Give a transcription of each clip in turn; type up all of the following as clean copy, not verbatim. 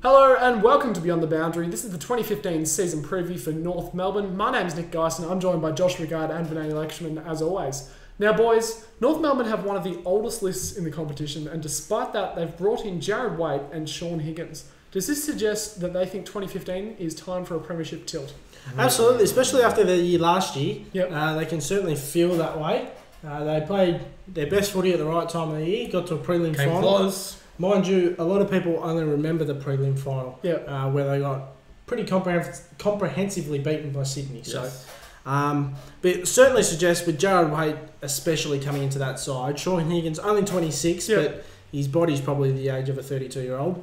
Hello and welcome to Beyond the Boundary. This is the 2015 season preview for North Melbourne. My name's Nick Gunston. I'm joined by Josh Regard and Vinay Lakshman as always. Now boys, North Melbourne have one of the oldest lists in the competition, and despite that they've brought in Jared Waite and Sheehan Higgins. Does this suggest that they think 2015 is time for a premiership tilt? Absolutely, especially after the year last year. Yep. They can certainly feel that way. They played their best footy at the right time of the year, got to a prelim Came final. close. Mind you, a lot of people only remember the prelim final, where they got pretty comprehensively beaten by Sydney. Yes. So, but it certainly suggests with Jared Waite especially coming into that side. Sheehan Higgins only 26, but his body's probably the age of a 32-year-old.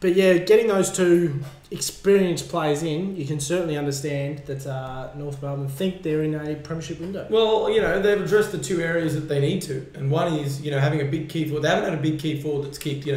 But yeah, getting those two experienced players in, you can certainly understand that North Melbourne think they're in a premiership window. Well, they've addressed the two areas that they need to. And one is, having a big key forward. They haven't had a big key forward that's kicked,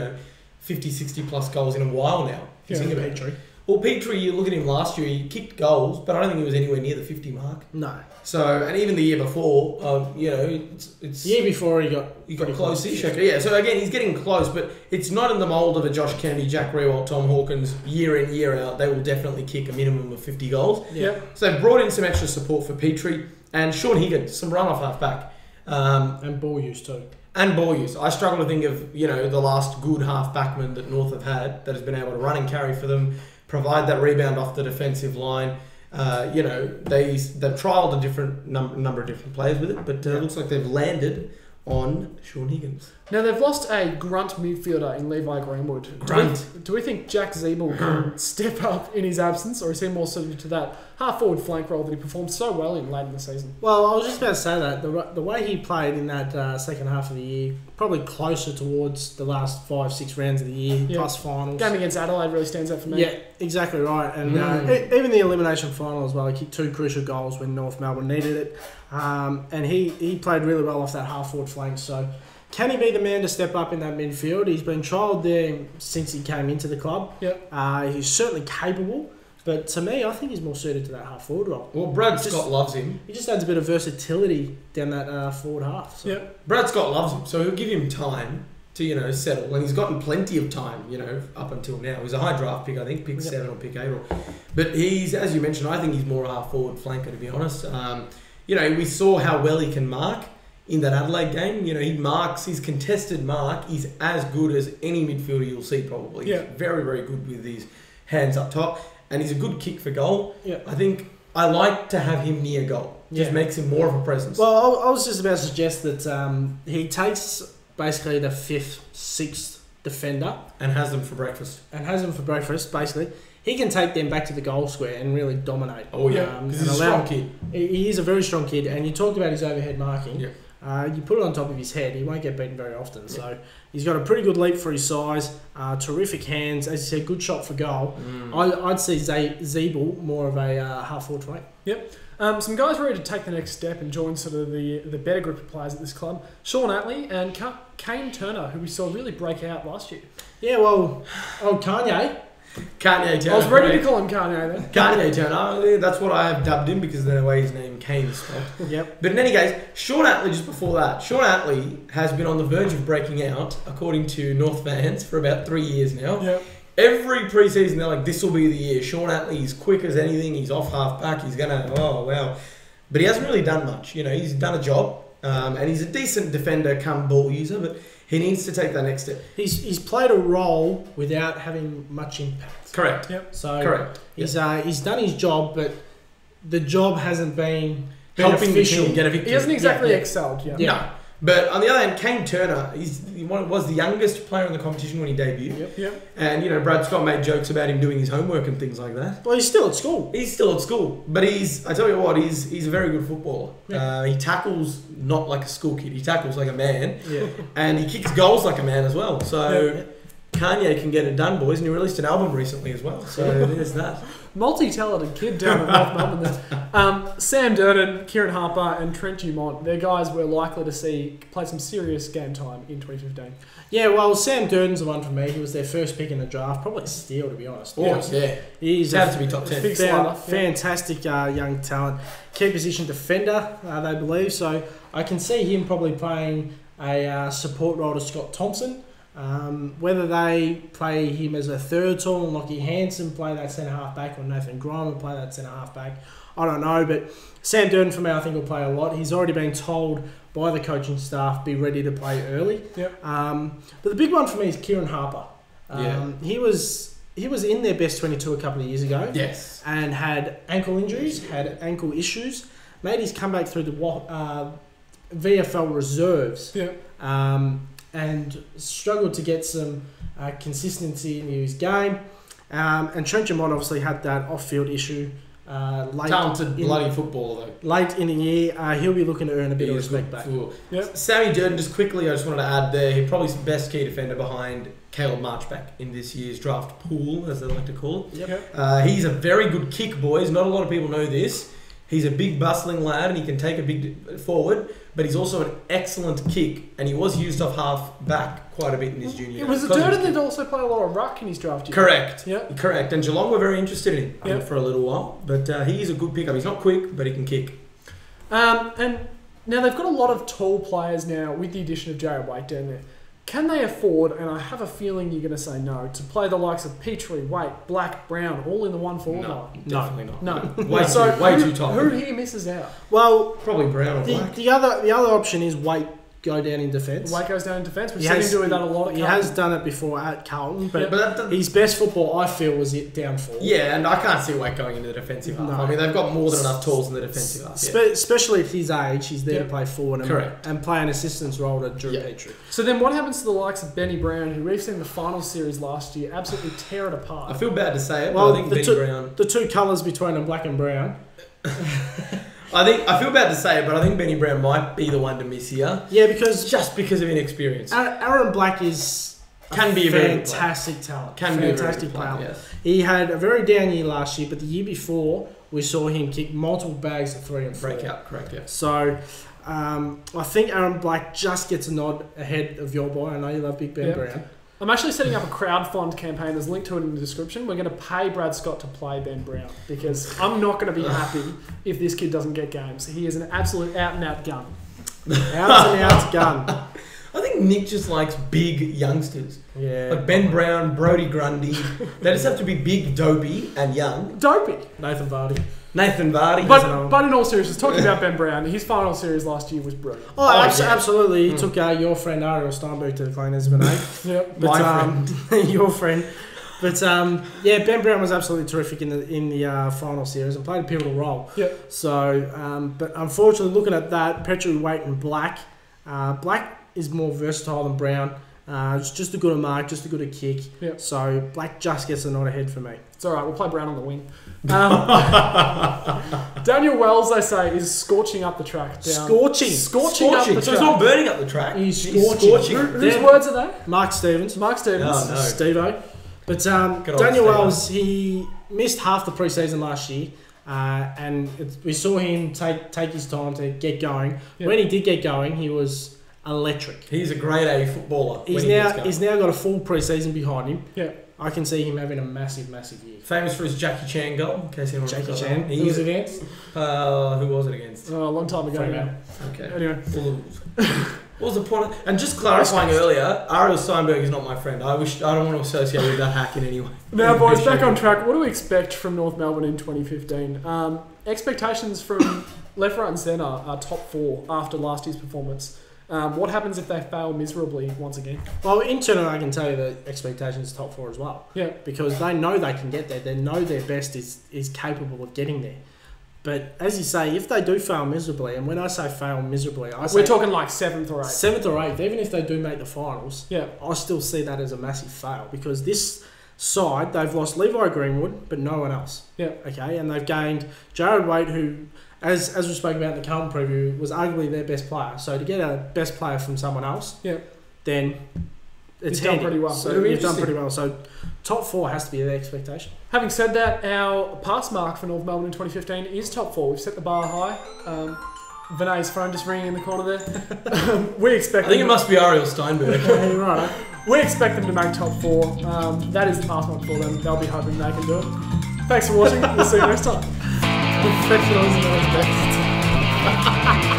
50, 60 plus goals in a while now. If you think about it. Well, Petrie, you look at him last year, he kicked goals, but I don't think he was anywhere near the 50 mark. No. So, and even the year before, it's... The year before he got close-ish. Yeah, so again, he's getting close, but it's not in the mould of a Josh Kennedy, Jack Rewalt, Tom Hawkins, year in, year out. They will definitely kick a minimum of 50 goals. Yeah. So they've brought in some extra support for Petrie and Sheehan Higgins, some run-off half-back. And ball use too. And ball use. I struggle to think of, the last good half-backman that North have had that has been able to run and carry for them, provide that rebound off the defensive line. They've trialled a different number of different players with it, but it looks like they've landed on Sheehan Higgins. Now they've lost a grunt midfielder in Levi Greenwood. Do we think Jack Ziebell can step up in his absence, or is he more suited to that half-forward flank role that he performed so well in late in the season? Well, I was just about to say that. The way he played in that second half of the year, probably closer towards the last 5-6 rounds of the year, plus finals. Game against Adelaide really stands out for me. Yeah, exactly right. And even the elimination final as well, he kicked 2 crucial goals when North Melbourne needed it. And he played really well off that half-forward flank. So can he be the man to step up in that midfield? He's been trialled there since he came into the club. Yep. He's certainly capable. But to me, I think he's more suited to that half-forward role. Well, Brad Scott loves him. He just adds a bit of versatility down that forward half. So. Yep. Brad Scott loves him, so he'll give him time to, settle. And he's gotten plenty of time, up until now. He's a high draft pick, I think, pick 7 or pick 8. But he's, as you mentioned, I think he's more a half-forward flanker, to be honest. We saw how well he can mark in that Adelaide game. He marks, his contested mark is as good as any midfielder you'll see probably. Yeah. He's very, very good with his hands up top. And he's a good kick for goal. Yeah. I think I like to have him near goal. Just makes him more of a presence. Well, I was just about to suggest that he takes basically the 5th, 6th defender. And has them for breakfast. Basically. He can take them back to the goal square and really dominate. Oh, yeah. Because he's a strong kid. He is a very strong kid. And you talked about his overhead marking. Yeah. You put it on top of his head, he won't get beaten very often. Yeah. So he's got a pretty good leap for his size, terrific hands, as you said, good shot for goal. I'd see Ziebell more of a half-forward flank. Yep. Some guys ready to take the next step and join sort of the better group of players at this club. Sean Atley and Kane Turner, who we saw really break out last year. Yeah, well, Kanye Turner. I was ready to call him Kanye then. Kanye Turner. That's what I have dubbed him because of the way his name Kane is spelled. Yep. But in any case, Sean Atley, just before that, Sean Atley has been on the verge of breaking out, according to North fans, for about 3 years now. Yep. Every pre-season, they're like, this will be the year. Sean Atley is quick as anything. He's off half-back. He's going to, oh, wow. But he hasn't really done much. He's done a job. And he's a decent defender come ball user, but he needs to take that next step. He's played a role without having much impact. Correct. Yep. So correct. He's done his job, but the job hasn't been helping the team get a victory. He hasn't exactly excelled. Yeah. No. But on the other hand, Kane Turner, he was the youngest player in the competition when he debuted. Yep. And, Brad Scott made jokes about him doing his homework and things like that. Well, he's still at school. But I tell you what, he's a very good footballer. Yeah. He tackles not like a school kid. He tackles like a man. Yeah. And he kicks goals like a man as well. So Kanye can get it done, boys. And he released an album recently as well. So there's that. Multi-talented kid down at North Melbourne. Sam Durden, Kieran Harper and Trent Dumont, they're guys we're likely to see play some serious game time in 2015. Yeah, well, Sam Durden's the one for me. He was their first pick in the draft. Probably a steal, to be honest. Yeah. He's has to be top 10. Fantastic young talent. Key position defender, they believe. So I can see him probably playing a support role to Scott Thompson. Whether they play him as a third tall and Lockie Hansen play that centre half back, or Nathan Grimer play that centre half back, I don't know. But Sam Durden for me, I think will play a lot. He's already been told by the coaching staff be ready to play early. Yep. But the big one for me is Kieran Harper. He was in their best 22 a couple of years ago. Yes. And had ankle injuries, had ankle issues. Made his comeback through the VFL reserves. Yeah. And struggled to get some consistency in his game. And Trent Jamont obviously had that off-field issue. Talented bloody footballer though. Late in the year, he'll be looking to earn a bit of respect back. Yep. Sammy Durden, just quickly, I just wanted to add there, he's probably the best key defender behind Caleb Marchback in this year's draft pool, as they like to call it. Yep. He's a very good kick, boys. Not a lot of people know this. He's a big bustling lad and he can take a big forward, but he's also an excellent kick, and he was used off half back quite a bit in his junior year. Was it Durden that also played a lot of ruck in his draft year? Correct. Yeah. Correct. And Geelong were very interested in him for a little while, but he's a good pickup. He's not quick, but he can kick. And now they've got a lot of tall players now with the addition of Jared Waite down there. Can they afford, and I have a feeling you're going to say no, to play the likes of Petrie, Waite, Black, Brown, all in the one forward line? Definitely not. No. way too tight. Who here misses out? Well, probably Brown or Black. The other option is Waite go down in defence. Waite goes down in defence. We've seen him doing that a lot at Carlton. He has done it before at Carlton, but that, his best football, I feel, was it down forward. Yeah, and I can't see Waite going into the defensive half. No. I mean, they've got more than enough tools in the defensive half. Especially at his age, he's there to play forward and play an assistance role to Drew Petrie. So then what happens to the likes of Benny Brown, who we've seen the final series last year absolutely tear it apart? I feel bad to say it, well, but I think Benny Brown... The two colours between them, black and brown... I feel bad to say it, but I think Benny Brown might be the one to miss here. Yeah, because because of inexperience. Aaron Black can be a fantastic talent. Fantastic player. Yes. He had a very down year last year, but the year before we saw him kick multiple bags at 3 and 4. Breakout, correct? Yeah. So I think Aaron Black just gets a nod ahead of your boy. I know you love Big Ben Brown. I'm actually setting up a crowdfund campaign. There's a link to it in the description. We're going to pay Brad Scott to play Ben Brown because I'm not going to be happy if this kid doesn't get games. He is an absolute out-and-out gun. Out-and-out gun. I think Nick just likes big youngsters. Yeah. Like Ben Brown, Brodie Grundy. They just have to be big, dopey, and young. Dopey. Nathan Vardy. But in all seriousness, talking about Ben Brown, his final series last year was brilliant. Absolutely. He took your friend Ariel Steinberg to the Cleaners of an 8. Yep. My friend. Your friend. But Ben Brown was absolutely terrific in the final series and played a pivotal role. Yep. So, but unfortunately, looking at that, Petrie, Waite, and Black, Black is more versatile than Brown. Just a good a mark, just a good a kick. Yep. So Black just gets a nod ahead for me. It's all right. We'll play Brown on the wing. Daniel Wells, they say, is scorching up the track. Scorching up the track. So he's not burning up the track. He's scorching. Whose words are they? Mark Stevens. Oh, no. Steve-O. But Daniel Wells, he missed half the pre-season last year. And we saw him take his time to get going. Yep. When he did get going, he was electric. He's a grade A footballer. He's now got a full pre-season behind him. Yeah. I can see him having a massive, massive year. Famous for his Jackie Chan goal, in case anyone Jackie Chan. Who was it against? Who was it against? Oh, a long time ago now. Okay. Anyway. What was the point? And just clarifying earlier, Ariel Steinberg is not my friend. I don't want to associate with that hack in any way. Now, boys, back on track. What do we expect from North Melbourne in 2015? Expectations from left, right and centre are top 4 after last year's performance. What happens if they fail miserably once again? Well, internally, I can tell you the expectations top 4 as well. Yeah. Because they know they can get there. They know their best is capable of getting there. But as you say, if they do fail miserably, and when I say fail miserably, we're talking like 7th or 8th. 7th or 8th, even if they do make the finals, I still see that as a massive fail because this side, they've lost Levi Greenwood, but no one else. Yeah. Okay, and they've gained Jared Waite, who, as we spoke about in the Carlton preview, was arguably their best player. So to get a best player from someone else, then it's done pretty well. So you've done pretty well. So top 4 has to be their expectation. Having said that, our pass mark for North Melbourne in 2015 is top 4. We've set the bar high. Vinay's phone just ringing in the corner there. I think it must be Ariel Steinberg. Right. We expect them to make top 4. That is the pass mark for them. They'll be hoping they can do it. Thanks for watching. We'll see you next time. Professionals know best.